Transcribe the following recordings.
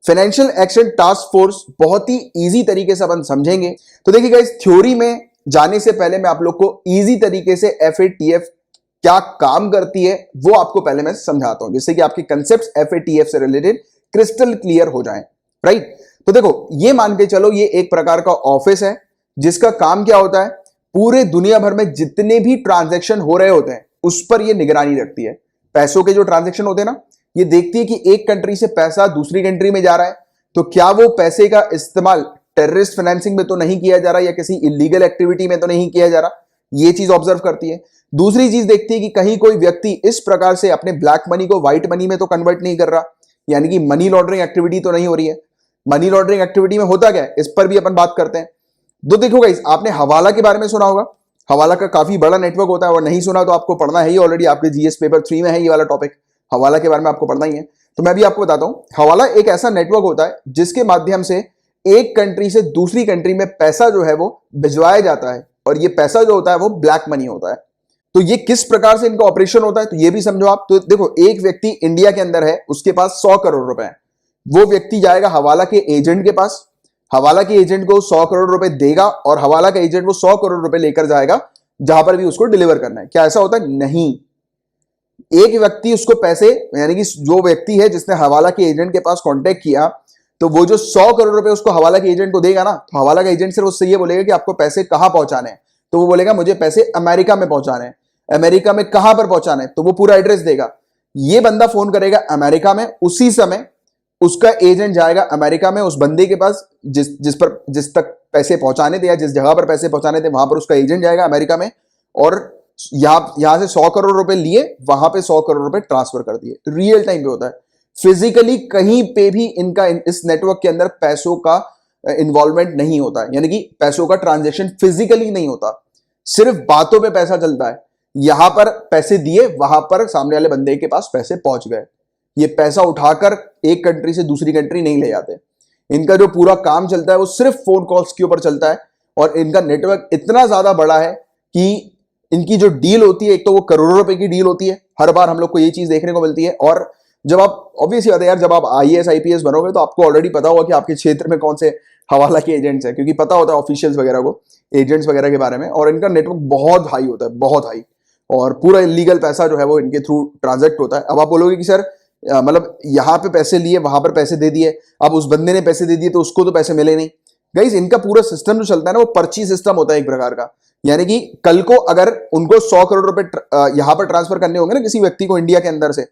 Financial action task force बहुत ही easy तरीके से अपन समझेंगे। तो देखिए गाइस, थ्योरी में जाने से पहले मैं आप लोग को इजी तरीके से FATF क्या काम करती है वो आपको पहले मैं समझाता हूं, जिससे कि आपके कंसेप्ट्स FATF से रिलेटेड क्रिस्टल क्लियर हो जाएं, राइट। तो देखो, ये मान के चलो, ये एक प्रकार का ऑफिस है जिसका काम क्या होता है, पूरे दुनिया भर में जितने भी ट्रांजैक्शन हो रहे होते हैं उस पर ये निगरानी रखती है। पैसों के जो ट्रांजैक्शन होते हैं ना, ये देखती है कि एक कंट्री से पैसा दूसरी कंट्री में जा रहा है तो क्या वो पैसे का इस्तेमाल टेररिस्ट फाइनेंसिंग में तो नहीं किया जा रहा, या किसी इलीगल एक्टिविटी में तो नहीं किया जा रहा। ये चीज ऑब्जर्व करती है। दूसरी चीज देखती है कि कहीं कोई व्यक्ति इस प्रकार से अपने ब्लैक मनी को व्हाइट मनी में तो कन्वर्ट नहीं कर रहा, यानी कि मनी लॉन्ड्रिंग एक्टिविटी तो नहीं हो रही है। मनी लॉन्ड्रिंग एक्टिविटी में होता क्या है, इस पर भी अपन बात करते हैं। तो देखो गाइस, आपने हवाला के बारे में सुना होगा। हवाला का काफी बड़ा नेटवर्क होता है, और नहीं सुना तो आपको पढ़ना है ही, ऑलरेडी आपके GS पेपर 3 में है ये वाला टॉपिक। हवाला के बारे में आपको पढ़ना ही है, तो मैं भी आपको बताता हूं। हवाला एक ऐसा नेटवर्क होता है जिसके माध्यम से एक कंट्री से दूसरी कंट्री में पैसा जो है वो भिजवाया जाता है, और ये पैसा जो होता है वो ब्लैक मनी होता है। तो ये किस प्रकार से इनका ऑपरेशन होता है तो ये भी समझो आप। तो देखो, एक व्यक्ति इंडिया के अंदर है, उसके पास 100 करोड़ रुपए है। वो व्यक्ति जाएगा हवाला के एजेंट के पास, हवाला के एजेंट को 100 करोड़ रुपए देगा, और हवाला का एजेंट वो 100 करोड़ रुपए लेकर जाएगा जहां पर भी उसको डिलीवर करना है। क्या ऐसा होता है? नहीं। एक व्यक्ति उसको पैसे, यानी कि जो व्यक्ति है जिसने हवाला के एजेंट के पास कांटेक्ट किया, तो वो जो 100 करोड़ रुपए उसको हवाला के एजेंट को देगा ना, तो हवाला का एजेंट सिर्फ उससे ये बोलेगा कि आपको पैसे कहां पहुंचाने हैं। तो वो बोलेगा मुझे पैसे अमेरिका में पहुंचाने हैं। अमेरिका में कहां पर पहुंचाने हैं, तो वो पूरा एड्रेस देगा। ये बंदा फोन करेगा अमेरिका में, उसी समय उसका एजेंट जाएगा अमेरिका में उस बंदे के पास जिस तक पैसे पहुंचाने थे, या जिस जगह पर पैसे पहुंचाने थे वहां पर उसका एजेंट जाएगा अमेरिका में, और यहां से 100 करोड़ रुपए लिए, वहां पे 100 करोड़ रुपए ट्रांसफर कर दिए। रियल टाइम पे होता है। फिजिकली कहीं पे भी इनका इस नेटवर्क के अंदर पैसों का इन्वॉल्वमेंट नहीं होता है, यानी कि पैसों का ट्रांजेक्शन फिजिकली नहीं होता, सिर्फ बातों पे पैसा चलता है। यहां पर पैसे दिए, वहां पर सामने वाले बंदे के पास पैसे पहुंच गए। ये पैसा उठाकर एक कंट्री से दूसरी कंट्री नहीं ले जाते। इनका जो पूरा काम चलता है वो सिर्फ फोन कॉल्स के ऊपर चलता है, और इनका नेटवर्क इतना ज्यादा बड़ा है कि इनकी जो डील होती है, एक तो वो करोड़ों रुपए की डील होती है, हर बार हम लोग को ये चीज देखने को मिलती है। और जब आप, ऑब्वियसली बात है यार, जब आप IAS IPS बनोगे तो आपको ऑलरेडी पता होगा कि आपके क्षेत्र में कौन से हवाला के एजेंट्स हैं, क्योंकि पता होता है ऑफिशियल्स वगैरह को, एजेंट्स वगैरह के बारे में। और इनका नेटवर्क बहुत हाई होता है, बहुत हाई, और पूरा इलीगल पैसा जो है वो इनके थ्रू ट्रांजैक्ट होता है। अब आप बोलोगे कि सर मतलब यहाँ पे पैसे लिए, वहां पर पैसे दे दिए, अब उस बंदे ने पैसे दे दिए तो उसको तो पैसे मिले नहीं। गाइस, इनका पूरा सिस्टम जो चलता है ना, वो पर्ची सिस्टम होता है एक प्रकार का। यानी कि कल को अगर उनको 100 करोड़ रुपए यहां पर ट्रांसफर करने होंगे ना किसी व्यक्ति को इंडिया के अंदर से,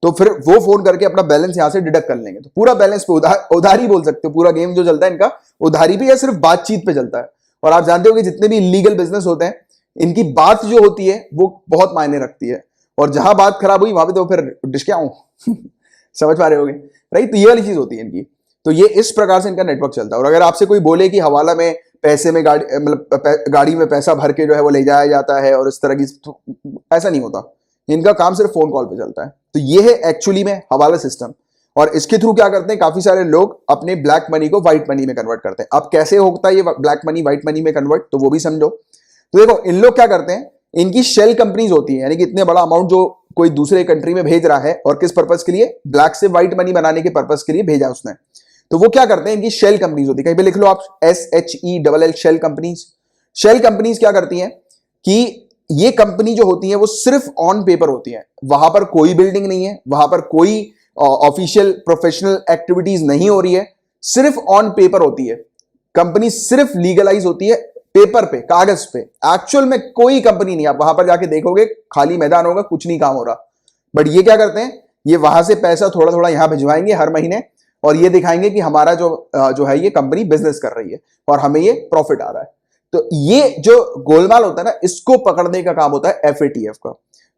तो फिर वो फोन करके अपना बैलेंस यहां से डिडक्ट कर लेंगे। तो पूरा बैलेंस पे उधारी बोल सकते हो। पूरा गेम जो चलता है इनका उधारी पे या सिर्फ बातचीत पे चलता है। और आप जानते हो कि जितने भी इलीगल बिजनेस होते हैं, इनकी बात जो होती है वो बहुत मायने रखती है, और जहां बात खराब हुई वहां पे तो फिर डिश क्या हूं समझ पा रहे होगे, राइट। तो ये वाली चीज होती है इनकी। तो ये इस प्रकार से इनका नेटवर्क चलता है। और अगर आपसे कोई बोले कि हवाला में पैसे में गाड़ी में पैसा भर के जो है वो ले जाया जाता है और इस तरह की, तो ऐसा नहीं होता। इनका काम सिर्फ फोन कॉल पे चलता है। तो ये है एक्चुअली में हवाला सिस्टम। और इसके थ्रू क्या करते हैं, काफी सारे लोग अपने ब्लैक मनी को व्हाइट मनी में कन्वर्ट करते हैं। अब कैसे होता है ये ब्लैक मनी व्हाइट मनी में कन्वर्ट, तो वो भी समझो। तो देखो, इन लोग क्या करते हैं, इनकी शेल कंपनीज होती है, यानी कि इतने बड़ा अमाउंट जो कोई दूसरे कंट्री में भेज रहा है, और किस पर्पस के लिए, ब्लैक से व्हाइट मनी बनाने के पर्पस के लिए भेजा उसने। तो वो क्या करते हैं, इनकी शेल कंपनीज होती है, कहीं पे लिख लो आप, SHELL, shell companies. Shell companies क्या करती हैं कि ये कंपनी जो होती है वो सिर्फ ऑन पेपर होती है, वहां पर कोई बिल्डिंग नहीं है, वहां पर कोई ऑफिशियल प्रोफेशनल एक्टिविटीज नहीं हो रही है, सिर्फ ऑन पेपर होती है। कंपनी सिर्फ लीगलाइज होती है पेपर पे, कागज पे। एक्चुअल में कोई कंपनी नहीं। आप वहां पर जाके देखोगे खाली मैदान होगा, कुछ नहीं काम हो रहा। बट ये क्या करते हैं, ये वहां से पैसा थोड़ा थोड़ा यहां भिजवाएंगे हर महीने, और ये दिखाएंगे कि हमारा जो है ये कंपनी बिजनेस कर रही है और हमें ये प्रॉफिट आ रहा है। तो ये जो गोलमाल होता है ना, इसको पकड़ने का काम होता है FATF का।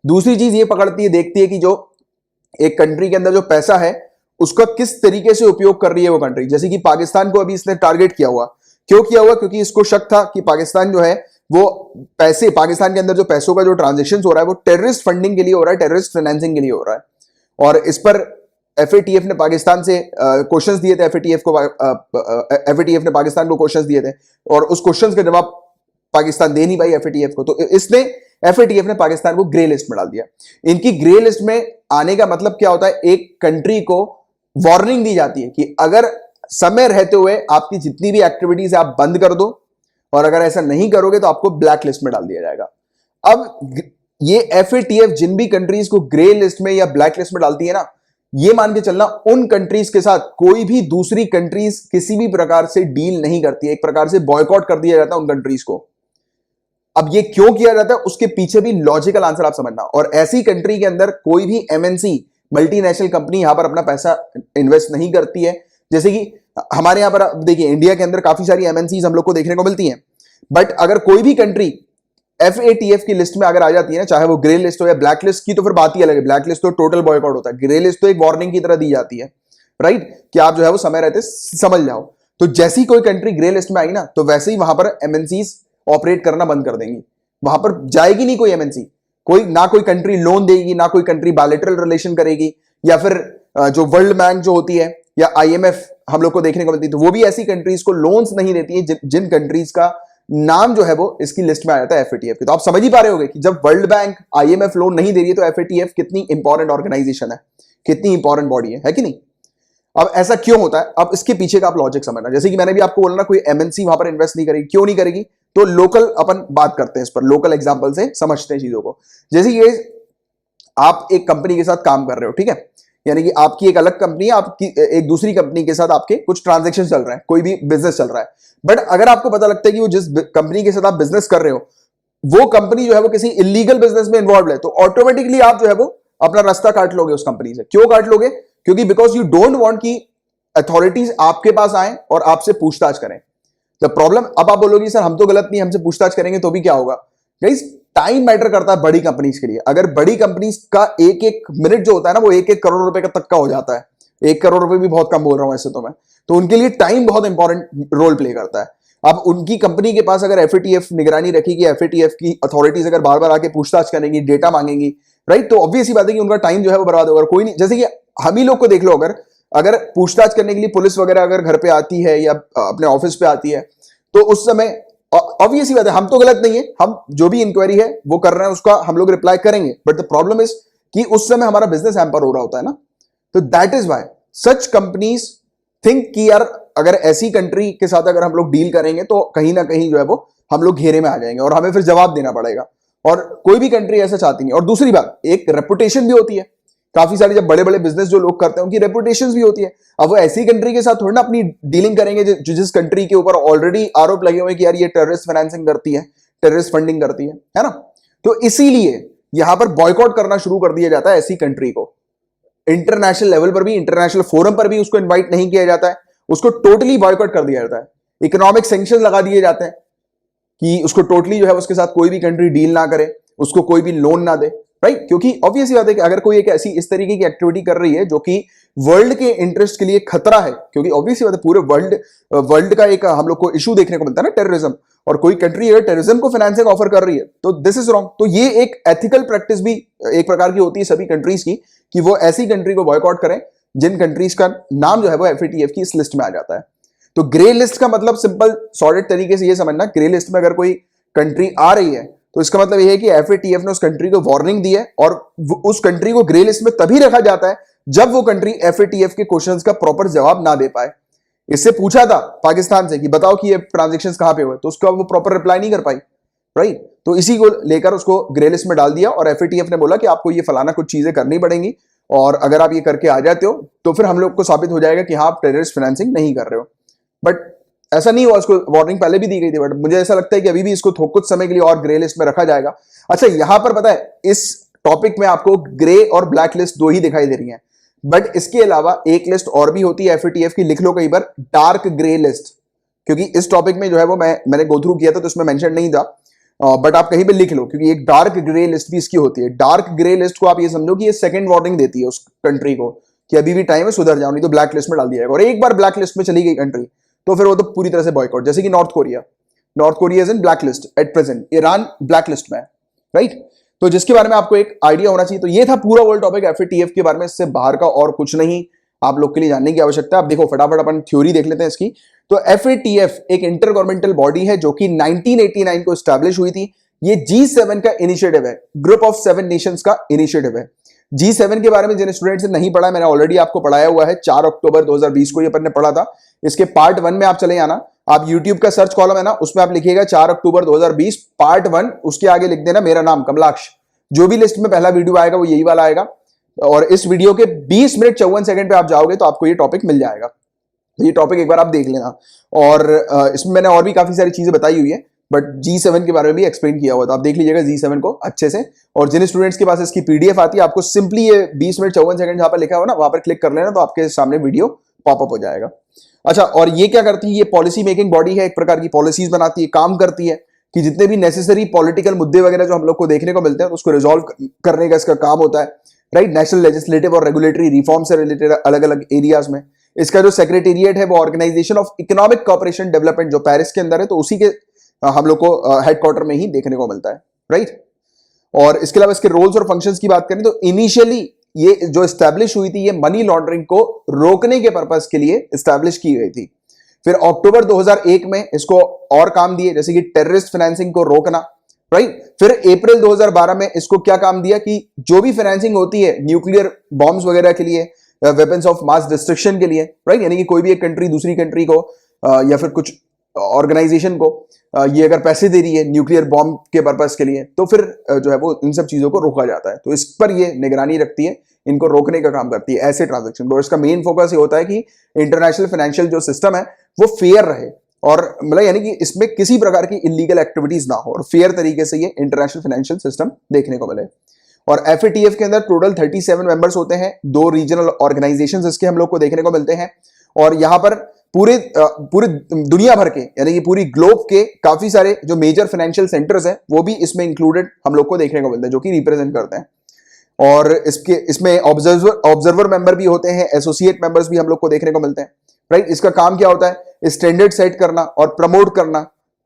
दूसरी चीज ये पकड़ती है, देखती है कि जो एक कंट्री के अंदर जो पैसा है उसका किस तरीके से उपयोग कर रही है वो कंट्री। जैसे कि पाकिस्तान को अभी इसने टारगेट किया हुआ। क्यों किया हुआ? क्योंकि इसको शक था कि पाकिस्तान जो है वो पैसे, पाकिस्तान के अंदर जो पैसों का जो ट्रांजेक्शन हो रहा है वो टेररिस्ट फंडिंग के लिए हो रहा है, टेररिस्ट फाइनेंसिंग के लिए हो रहा है। और इस पर FATF ने पाकिस्तान से क्वेश्चंस दिए थे। FATF ने पाकिस्तान को क्वेश्चंस दिए थे, और उस क्वेश्चंस का जवाब पाकिस्तान दे नहीं पाई FATF को। तो इसने FATF ने पाकिस्तान को ग्रे लिस्ट में डाल दिया। इनकी ग्रे लिस्ट में आने का मतलब क्या होता है, एक कंट्री को वार्निंग दी जाती है कि अगर समय रहते हुए आपकी जितनी भी एक्टिविटीज है आप बंद कर दो, और अगर ऐसा नहीं करोगे तो आपको ब्लैक लिस्ट में डाल दिया जाएगा। अब ये FATF जिन भी कंट्रीज को ग्रे लिस्ट में या ब्लैक लिस्ट में डालती है ना, ये मान के चलना उन कंट्रीज के साथ कोई भी दूसरी कंट्रीज किसी भी प्रकार से डील नहीं करती है, एक प्रकार से बॉयकॉट कर दिया जाता है उन कंट्रीज को। अब ये क्यों किया जाता है उसके पीछे भी लॉजिकल आंसर आप समझना। और ऐसी कंट्री के अंदर कोई भी MNC मल्टीनेशनल कंपनी यहां पर अपना पैसा इन्वेस्ट नहीं करती है। जैसे कि हमारे यहां पर देखिए इंडिया के अंदर काफी सारी MNCs हम लोग को देखने को मिलती हैं, बट अगर कोई भी कंट्री FATF की लिस्ट में अगर आ जाती है ना, चाहे वो ग्रे लिस्ट हो या ब्लैक लिस्ट की, तो फिर बात ही अलग है। ब्लैक लिस्ट तो टोटल बॉयकॉट होता है, ग्रे लिस्ट तो एक वार्निंग की तरह दी जाती है, राइट, कि आप जो है वो समय रहते समझ जाओ। तो जैसी कोई कंट्री ग्रे लिस्ट में आई ना, तो वैसे ही वहां पर MNCs ऑपरेट करना बंद कर देंगी, वहां पर जाएगी नहीं कोई MNC, कोई ना कोई कंट्री लोन देगी, ना कोई कंट्री बायलैटरल रिलेशन करेगी, या फिर जो वर्ल्ड बैंक जो होती है या IMF हम लोग को देखने को मिलती है, तो वो भी ऐसी कंट्रीज को लोन्स नहीं देती है जिन कंट्रीज का नाम जो है वो इसकी लिस्ट में आ जाता है FATF की। तो आप समझ ही पा रहे होगे कि जब वर्ल्ड बैंक IMF लोन नहीं दे रही है तो FATF कितनी इंपॉर्टेंट ऑर्गेनाइजेशन है, कितनी इंपॉर्टेंट बॉडी है कि नहीं। अब ऐसा क्यों होता है, अब इसके पीछे का आप लॉजिक समझना। जैसे कि मैंने भी आपको बोला ना, कोई MNC वहां पर इन्वेस्ट नहीं करेगी, क्यों नहीं करेगी, तो लोकल अपन बात करते हैं इस पर, लोकल एग्जाम्पल से समझते हैं चीजों को। जैसे ये आप एक कंपनी के साथ काम कर रहे हो, ठीक है, यानी कि आपकी एक अलग कंपनी है, आपकी एक दूसरी कंपनी के साथ आपके कुछ ट्रांजैक्शन चल रहे हैं, कोई भी बिजनेस चल रहा है, बट अगर आपको पता लगता है कि वो जिस कंपनी के साथ आप बिजनेस कर रहे हो वो कंपनी जो है वो किसी इलीगल बिजनेस में इन्वॉल्व है, तो ऑटोमेटिकली आप जो है वो अपना रास्ता काट लोगे उस कंपनी से। क्यों काट लोगे, क्योंकि बिकॉज यू डोंट वांट कि अथॉरिटीज आपके पास आए और आपसे पूछताछ करें। द प्रॉब्लम, अब आप बोलोगे सर हम तो गलत नहीं, हमसे पूछताछ करेंगे तो भी क्या होगा। गाइस टाइम मैटर करता है बड़ी कंपनीज के लिए। अगर बड़ी कंपनीज का एक एक मिनट जो होता है ना वो 1-1 करोड़ रुपए का तक का हो जाता है, 1 करोड़ रुपए भी बहुत कम बोल रहा हूं ऐसे तो मैं, तो उनके लिए टाइम बहुत इंपॉर्टेंट रोल प्ले करता है। अब उनकी कंपनी के पास अगर FATF निगरानी रखेगी, FATF की अथॉरिटीज अगर बार बार आके पूछताछ करेंगी, डेटा मांगेंगी, राइट, तो ऑब्वियस ही बात है कि उनका टाइम जो है वो बर्बाद होगा। कोई नहीं, जैसे कि हम ही लोग को देख लो, अगर पूछताछ करने के लिए पुलिस वगैरह अगर घर पे आती है या अपने ऑफिस पे आती है, तो उस समय ऑब्वियस ही बात है हम तो गलत नहीं है, हम जो भी इंक्वायरी है वो कर रहे हैं उसका हम लोग रिप्लाई करेंगे, बट द प्रॉब्लम इज कि उस समय हमारा बिजनेस हैम्पर हो रहा होता है ना। तो that is why such companies think कि यार अगर ऐसी कंट्री के साथ अगर हम लोग डील करेंगे तो कहीं ना कहीं जो है वो हम लोग घेरे में आ जाएंगे और हमें फिर जवाब देना पड़ेगा, और कोई भी कंट्री ऐसा चाहती नहीं। और दूसरी बात, एक रेपुटेशन भी होती है, काफी सारे जब बड़े बड़े बिजनेस जो लोग करते हैं उनकी रेपुटेशन भी होती है। अब वो ऐसी कंट्री के साथ थोड़ी ना अपनी डीलिंग करेंगे जिस कंट्री के ऊपर ऑलरेडी आरोप लगे हुए कि यार ये टेररिस्ट फाइनेंसिंग करती है, टेररिस्ट फंडिंग करती है ना। तो इसीलिए यहां पर बॉयकॉट करना शुरू कर दिया जाता है ऐसी कंट्री को। इंटरनेशनल लेवल पर भी, इंटरनेशनल फोरम पर भी उसको इन्वाइट नहीं किया जाता है, उसको टोटली बॉयकॉट कर दिया जाता है। इकोनॉमिक सैंक्शन लगा दिए जाते हैं कि उसको टोटली जो है उसके साथ कोई भी कंट्री डील ना करे, उसको कोई भी लोन ना दे, राइट, क्योंकि ऑब्वियस बात है कि अगर कोई एक ऐसी इस तरीके की एक्टिविटी कर रही है जो कि वर्ल्ड के इंटरेस्ट के लिए खतरा है, क्योंकि ऑब्वियस बात है पूरे वर्ल्ड का एक हम लोग को इशू देखने को मिलता है ना, टेररिज्म, और कोई कंट्री अगर टेररिज्म को फाइनेंसिंग ऑफर कर रही है तो दिस इज रॉन्ग। तो ये एक एथिकल प्रैक्टिस भी एक प्रकार की होती है सभी कंट्रीज की कि वो ऐसी कंट्री को बॉयकॉट करें जिन कंट्रीज का नाम जो है वो FATF की इस लिस्ट में आ जाता है। तो ग्रे लिस्ट का मतलब सिंपल सॉलिड तरीके से ये समझना, ग्रे लिस्ट में अगर कोई कंट्री आ रही है तो इसका मतलब यह है कि FATF ने उस कंट्री को वार्निंग दी है, और उस कंट्री को ग्रे लिस्ट में तभी रखा जाता है जब वो कंट्री FATF के क्वेश्चंस का प्रॉपर जवाब ना दे पाए। इससे पूछा था पाकिस्तान से कि बताओ कि ये ट्रांजैक्शंस कहां पे हुए, तो उसका वो प्रॉपर रिप्लाई नहीं कर पाई, राइट। तो इसी को लेकर उसको ग्रे लिस्ट में डाल दिया, और FATF ने बोला कि आपको ये फलाना कुछ चीजें करनी पड़ेंगी, और अगर आप ये करके आ जाते हो तो फिर हम लोग को साबित हो जाएगा कि हाँ आप टेररिस्ट फाइनेंसिंग नहीं कर रहे हो। बट ऐसा नहीं हुआ, उसको वार्निंग पहले भी दी गई थी, बट मुझे ऐसा लगता है कि अभी भी इसको कुछ समय के लिए और ग्रे लिस्ट में रखा जाएगा। अच्छा, यहां पर पता है इस टॉपिक में आपको ग्रे और ब्लैक लिस्ट दो ही दिखाई दे रही हैं, बट इसके अलावा एक लिस्ट और भी होती है FATF की, लिख लो कई बार, डार्क ग्रे लिस्ट, क्योंकि इस टॉपिक में जो है वो मैंने गो थ्रू किया था तो उसमें मेंशन नहीं था, बट आप कहीं पे लिख लो, क्योंकि एक डार्क ग्रे लिस्ट भी इसकी होती है। डार्क ग्रे लिस्ट को आप ये समझो कि ये सेकंड वार्निंग देती है उस कंट्री को कि अभी भी टाइम है, सुधर जाओ, नहीं तो ब्लैक लिस्ट में डाल दिया जाएगा। और एक बार ब्लैक लिस्ट में चली गई कंट्री तो फिर वो तो पूरी तरह से बॉयकॉट। जैसे कि north Korea is in black list at present, Iran black list में है, राइट। तो जिसके बारे में आपको एक आइडिया होना चाहिए। तो ये था पूरा वर्ल्ड टॉपिक FATF के बारे में, इससे बाहर का और कुछ नहीं आप लोग के लिए जानने की आवश्यकता है। अब देखो फटाफट अपन थ्योरी देख लेते हैं इसकी। तो FATF एक इंटर गवर्नमेंटल बॉडी है जो कि 1989 को स्टैब्लिश हुई थी। ये G7 का इनिशिएटिव है, ग्रुप ऑफ 7 नेशंस का इनिशिएटिव है। G7 के बारे में जिन स्टूडेंट्स ने नहीं पढ़ा, मैंने ऑलरेडी आपको पढ़ाया हुआ है, 4 अक्टूबर 2020 को ये अपन ने पढ़ा था। इसके पार्ट 1 में आप चले आना, आप YouTube का सर्च कॉलम है ना, उसमें आप लिखिएगा 4 अक्टूबर 2020 पार्ट 1, उसके आगे लिख देना मेरा नाम कमलाक्ष। जो भी लिस्ट में पहला वीडियो आएगा वो यही वाला आएगा, और इस वीडियो के 20 मिनट 54 सेकंड पे आप जाओगे तो आपको ये टॉपिक मिल जाएगा। ये टॉपिक एक बार आप देख लेना। और इसमें मैंने और भी काफी सारी चीजें बताई हुई है, बट G7 के बारे में भी एक्सप्लेन किया हुआ था, आप देख लीजिएगा G7 को अच्छे से। और जिन स्टूडेंट्स के पास इसकी पीडीएफ आती है, आपको सिंपली ये 20 मिनट 54 सेकंड जहां पर लिखा हुआ ना, वहां पर क्लिक कर लेना, तो आपके सामने वीडियो पॉपअप हो जाएगा। अच्छा, और ये क्या करती है, ये पॉलिसी मेकिंग बॉडी है, एक प्रकार की पॉलिसीज बनाती है, काम करती है कि जितने भी नेसेसरी पॉलिटिकल मुद्दे वगैरह जो हम लोग को देखने को मिलते हैं, तो उसको रिजॉल्व करने का इसका काम होता है, राइट। नेशनल लेजिस्लेटिव और रेगुलेटरी रिफॉर्म से रिलेटेड अलग अलग एरियाज में इसका जो सेक्रेटेरिएट है वो organisation of economic cooperation development जो पेरिस के अंदर है, तो उसी के हम लोग को हेडक्वार्टर में ही देखने को मिलता है, राइट। और इसके अलावा इसके रोल्स और फंक्शंस की बात करें तो इनिशियली ये जो एस्टैब्लिश हुई थी, ये मनी लॉन्ड्रिंग को रोकने के पर्पस के लिए एस्टैब्लिश की गई थी। फिर अक्टूबर 2001 में इसको और काम दिए, जैसे कि टेररिस्ट फाइनेंसिंग को रोकना, राइट। फिर अप्रैल 2012 में इसको क्या काम दिया कि जो भी फाइनेंसिंग होती है न्यूक्लियर बॉम्ब्स वगैरह के लिए, वेपन्स ऑफ मास डिस्ट्रक्शन के लिए, राइट, यानी कि कोई भी एक कंट्री दूसरी कंट्री को या फिर कुछ ऑर्गेनाइजेशन को ये अगर पैसे दे रही है न्यूक्लियर बॉम्ब के पर्पस के लिए, तो फिर जो है वो इन सब चीजों को रोका जाता है। तो इस पर ये निगरानी रखती है, इनको रोकने का काम करती है ऐसे ट्रांजैक्शन को। इसका मेन फोकस ये होता है कि इंटरनेशनल फाइनेंशियल जो सिस्टम है वो फेयर रहे, और मतलब यानी कि इसमें किसी प्रकार की इलीगल एक्टिविटीज ना हो, और फेयर तरीके से ये इंटरनेशनल फाइनेंशियल सिस्टम देखने को मिले। और FATF के अंदर टोटल 37 मेंबर्स होते हैं, 2 रीजनल ऑर्गेनाइजेशंस इसके हम लोग को देखने को मिलते हैं, और यहां पर पूरे दुनिया भर के यानी कि पूरी ग्लोब के काफी सारे जो मेजर फाइनेंशियल सेंटर्स हैं वो भी इसमें इंक्लूडेड हम लोग को देखने को मिलते हैं, जो कि रिप्रेजेंट करते हैं। और इसमें ऑब्जर्वर मेंबर भी होते हैं, एसोसिएट मेंबर्स भी हम लोग को देखने को मिलते हैं, राइट। इसका काम क्या होता है, स्टैंडर्ड सेट करना और प्रमोट करना,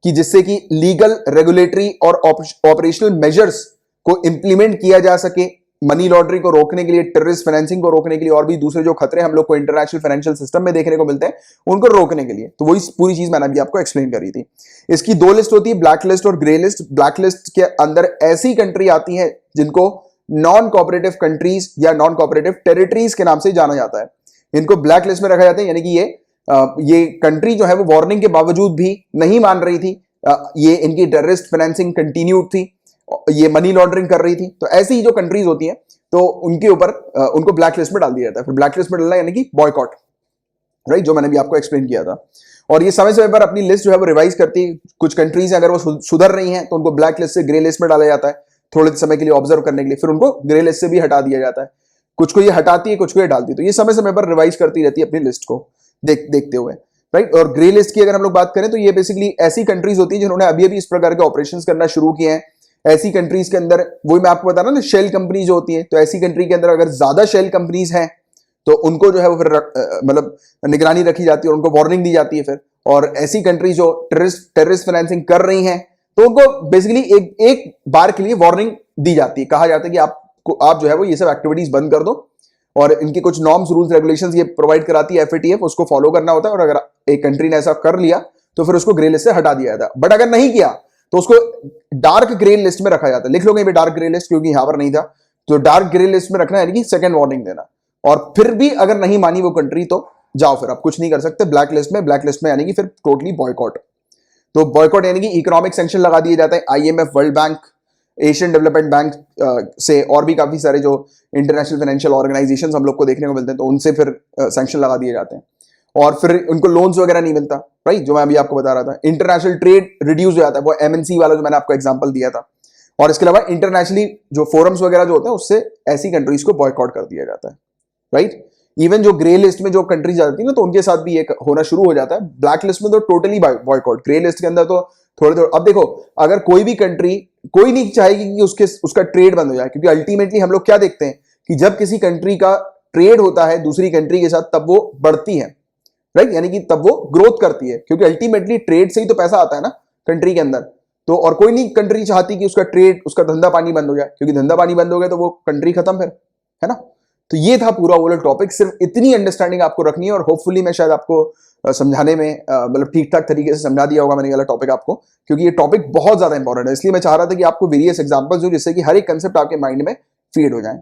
कि जिससे कि लीगल, रेगुलेटरी और ऑपरेशनल मेजर्स को इंप्लीमेंट किया जा सके, मनी लॉन्ड्रिंग को रोकने के लिए, टेररिस्ट फाइनेंसिंग को रोकने के लिए, और भी दूसरे जो खतरे हम लोग को इंटरनेशनल फाइनेंशियल सिस्टम में देखने को मिलते हैं उनको रोकने के लिए। तो वही पूरी चीज मैंने अभी आपको एक्सप्लेन करी थी। इसकी 2 लिस्ट होती है, ब्लैक लिस्ट और ग्रे लिस्ट। ब्लैक लिस्ट के अंदर ऐसी कंट्री आती है जिनको नॉन कोऑपरेटिव कंट्रीज या नॉन कोऑपरेटिव टेरिटरीज के नाम से जाना जाता है। इनको ब्लैक लिस्ट में रखा जाता है, यानी कि ये कंट्री जो है वो वार्निंग के बावजूद भी नहीं मान रही थी, ये इनकी टेररिस्ट फाइनेंसिंग कंटिन्यूड थी, ये मनी लॉन्ड्रिंग कर रही थी। तो ऐसी ही जो कंट्रीज होती हैं तो उनके ऊपर उनको ब्लैक लिस्ट में डाल दिया जाता है। फिर ब्लैक लिस्ट में डालना यानी कि बॉयकॉट, राइट, जो मैंने भी आपको एक्सप्लेन किया था। और ये समय समय पर अपनी लिस्ट जो है वो रिवाइज करती है। कुछ कंट्रीज अगर वो सुधर रही हैं तो उनको ब्लैक लिस्ट से ग्रे लिस्ट में डाला जाता है थोड़े समय के लिए ऑब्जर्व करने के लिए, फिर उनको ग्रे लिस्ट से भी हटा दिया जाता है। कुछ को ये हटाती है, कुछ को ये डालती है, तो ये समय समय पर रिवाइज करती रहती है अपनी लिस्ट को देखते हुए, राइट। और ग्रे लिस्ट की अगर हम लोग बात करें तो ये बेसिकली ऐसी कंट्रीज होती है जिन्होंने अभी अभी इस प्रकार के ऑपरेशन करना शुरू किए हैं। ऐसी कंट्रीज के अंदर वही मैं आपको बता रहा ना, शेल कंपनीज जो होती है, तो ऐसी कंट्री के अंदर अगर ज्यादा शेल कंपनीज हैं तो उनको जो है वो फिर मतलब निगरानी रखी जाती है और उनको वार्निंग दी जाती है फिर। और ऐसी कंट्री जो टेररिस्ट फाइनेंसिंग कर रही हैं तो उनको बेसिकली एक बार के लिए वार्निंग दी जाती है, कहा जाता है कि आप जो है वो ये सब एक्टिविटीज बंद कर दो, और इनकी कुछ नॉर्म्स, रूल्स, रेगुलेशंस ये प्रोवाइड कराती है FATF, उसको फॉलो करना होता है। और अगर एक कंट्री ने ऐसा कर लिया तो फिर उसको ग्रे लिस्ट से हटा दिया जाता है। बट अगर नहीं किया तो उसको डार्क ग्रे लिस्ट में रखा जाता है। लिख लो कहीं पे डार्क ग्रे लिस्ट, क्योंकि यहां पर नहीं था, तो डार्क ग्रे लिस्ट में रखना यानी कि सेकंड वार्निंग देना। और फिर भी अगर नहीं मानी वो कंट्री तो जाओ, फिर आप कुछ नहीं कर सकते ब्लैक लिस्ट में। ब्लैक लिस्ट में यानी कि फिर टोटली बॉयकॉट। तो बॉयकॉट यानी कि इकोनॉमिक सैंक्शन लगा दिए जाते हैं IMF, world bank, Asian development bank से, और भी काफी सारे जो इंटरनेशनल फाइनेंशियल ऑर्गेनाइजेशंस हम लोग को देखने को मिलते हैं, तो उनसे फिर सैंक्शन लगा दिए जाते हैं। और फिर उनको लोन्स वगैरह नहीं मिलता, राइट, जो मैं अभी आपको बता रहा था। इंटरनेशनल ट्रेड रिड्यूस हो जाता है, वो MNC वाला जो मैंने आपको एग्जांपल दिया था। और इसके अलावा इंटरनेशनली जो फोरम्स वगैरह जो होते हैं उससे ऐसी कंट्रीज को बॉयकॉट कर दिया जाता है, राइट। इवन जो ग्रे लिस्ट में जो कंट्रीज आती है ना, तो उनके साथ भी ये होना शुरू हो जाता है। ब्लैक लिस्ट में तो टोटली बॉयकॉट, ग्रे लिस्ट के अंदर तो थोड़े। अब देखो, अगर कोई भी कंट्री, कोई नहीं चाहेगी कि उसका ट्रेड बंद हो जाए, क्योंकि अल्टीमेटली हम लोग क्या देखते हैं कि जब किसी कंट्री का ट्रेड होता है दूसरी कंट्री के साथ तब वो बढ़ती है, राइट, यानी कि तब वो ग्रोथ करती है, क्योंकि अल्टीमेटली ट्रेड से ही तो पैसा आता है ना कंट्री के अंदर। तो और कोई नहीं कंट्री चाहती कि उसका ट्रेड, उसका धंधा पानी बंद हो जाए, क्योंकि धंधा पानी बंद हो गया तो वो कंट्री खत्म फिर, है ना। तो ये था पूरा ओवरऑल टॉपिक। सिर्फ इतनी अंडरस्टैंडिंग आपको रखनी है, और होपफुली मैं शायद आपको समझाने में मतलब ठीक ठाक तरीके से समझा दिया होगा मैंने ये वाला टॉपिक आपको, क्योंकि ये टॉपिक बहुत ज्यादा इंपॉर्टेंट है। इसलिए मैं चाह रहा था कि आपको वेरियस एग्जांपल्स दूं जिससे कि हर एक कंसेप्ट आपके माइंड में फीड हो जाए।